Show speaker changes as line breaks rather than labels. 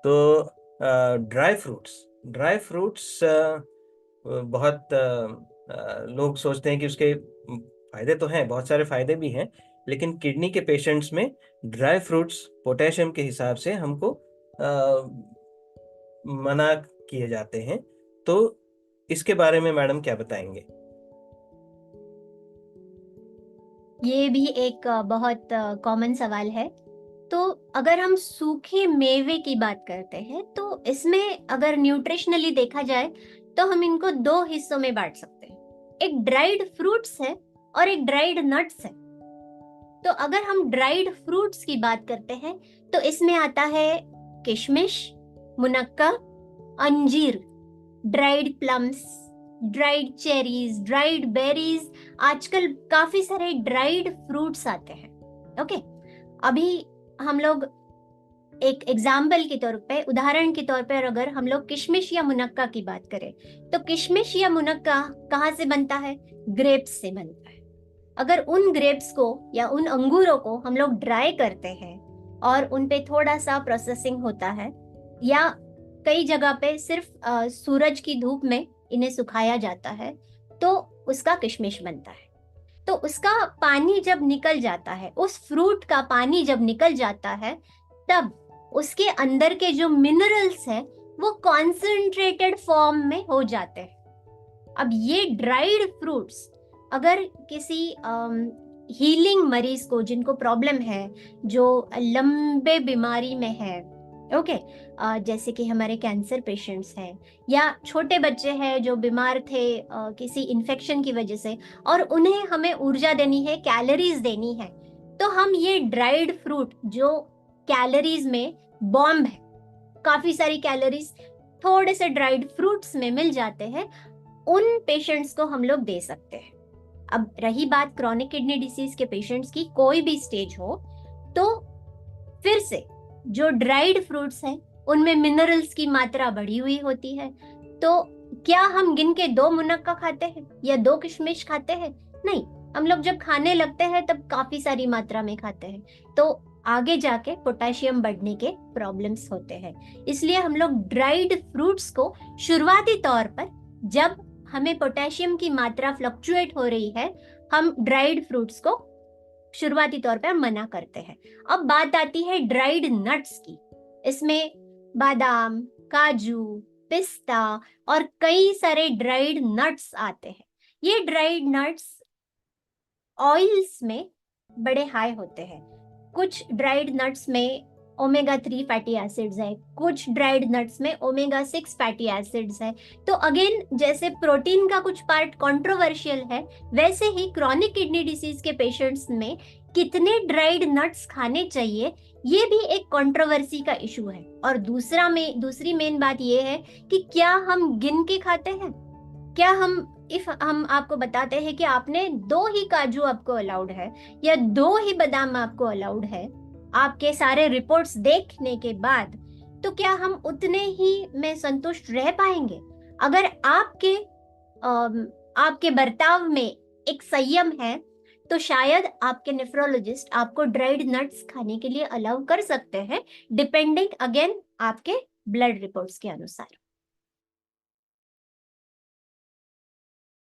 तो dry fruits बहुत लोग सोचते हैं कि उसके फायदे तो हैं, बहुत सारे फायदे भी हैं, लेकिन किडनी के पेशेंट्स में ड्राई फ्रूट्स पोटेशियम के हिसाब से हमको मना किए जाते हैं। तो इसके बारे में मैडम क्या बताएंगे?
ये भी एक बहुत कॉमन सवाल है। तो अगर हम सूखे मेवे की बात करते हैं तो इसमें अगर न्यूट्रिशनली देखा जाए तो हम इनको दो हिस्सों में बांट सकते हैं। एक ड्राइड फ्रूट्स है और एक ड्राइड नट्स है। तो अगर हम ड्राइड फ्रूट्स की बात करते हैं तो इसमें आता है किशमिश, मुनक्का, अंजीर, dried plums, dried cherries, dried berries. आजकल काफी सारे ड्राइड फ्रूट्स आते हैं। ओके, अभी हम लोग एक एग्जाम्पल के तौर पे, उदाहरण के तौर पर अगर हम लोग किशमिश या मुनक्का की बात करें तो किशमिश या मुनक्का कहाँ से बनता है? ग्रेप्स से बनता है। अगर उन ग्रेप्स को या उन अंगूरों को हम लोग ड्राई करते हैं और उन पे थोड़ा सा प्रोसेसिंग होता है, या कई जगह पे सिर्फ सूरज की धूप में इन्हें सुखाया जाता है, तो उसका किशमिश बनता है। तो उसका पानी जब निकल जाता है, उस फ्रूट का पानी जब निकल जाता है, तब उसके अंदर के जो मिनरल्स है वो कॉन्सेंट्रेटेड फॉर्म में हो जाते हैं। अब ये ड्राइड फ्रूट्स अगर किसी हीलिंग मरीज को, जिनको प्रॉब्लम है, जो लंबे बीमारी में है, ओके, जैसे कि हमारे कैंसर पेशेंट्स हैं या छोटे बच्चे हैं जो बीमार थे किसी इन्फेक्शन की वजह से, और उन्हें हमें ऊर्जा देनी है, कैलोरीज देनी है, तो हम ये ड्राइड फ्रूट जो कैलोरीज में बॉम्ब है, काफी सारी कैलोरीज थोड़े से ड्राइड फ्रूट्स में मिल जाते हैं, उन पेशेंट्स को हम लोग दे सकते हैं। अब रही बात क्रॉनिक किडनी डिसीज के पेशेंट्स की, कोई भी स्टेज हो, तो फिर से जो ड्राइड फ्रूट्स हैं उनमें मिनरल्स की मात्रा बढ़ी हुई होती है। तो क्या हम गिन के 2 मुनक्का खाते हैं या 2 किशमिश खाते हैं? नहीं, हम लोग जब खाने लगते हैं तब काफी सारी मात्रा में खाते हैं, तो आगे जाके पोटेशियम बढ़ने के प्रॉब्लम्स होते हैं। इसलिए हम लोग ड्राइड फ्रूट्स को शुरुआती तौर पर, जब हमें पोटेशियम की मात्रा फ्लक्चुएट हो रही है, हम ड्राइड फ्रूट्स को शुरुआती तौर पर मना करते हैं। अब बात आती है ड्राइड नट्स की। इसमें बादाम, काजू, पिस्ता और कई सारे ड्राइड नट्स आते हैं। ये ड्राइड नट्स ऑयल्स में बड़े हाई होते हैं। कुछ ड्राइड नट्स में ओमेगा 3 फैटी एसिड्स है, कुछ ड्राइड नट्स में ओमेगा 6 फैटी एसिड्स है। तो अगेन, जैसे प्रोटीन का कुछ पार्ट कंट्रोवर्शियल है, वैसे ही क्रॉनिक किडनी डिसीज के पेशेंट्स में कितने ड्राइड नट्स खाने चाहिए, ये भी एक कंट्रोवर्सी का इशू है। और दूसरी मेन बात ये है कि क्या हम गिन के खाते हैं? क्या हम आपको बताते हैं कि आपने 2 ही काजू आपको अलाउड है या 2 ही बादाम आपको अलाउड है, आपके सारे रिपोर्ट्स देखने के बाद, तो क्या हम उतने ही में संतुष्ट रह पाएंगे? अगर आपके बर्ताव में एक संयम है, तो शायद आपके नेफ्रोलॉजिस्ट आपको ड्राइड नट्स खाने के लिए अलाउ कर सकते हैं, डिपेंडिंग अगेन आपके ब्लड रिपोर्ट्स के अनुसार।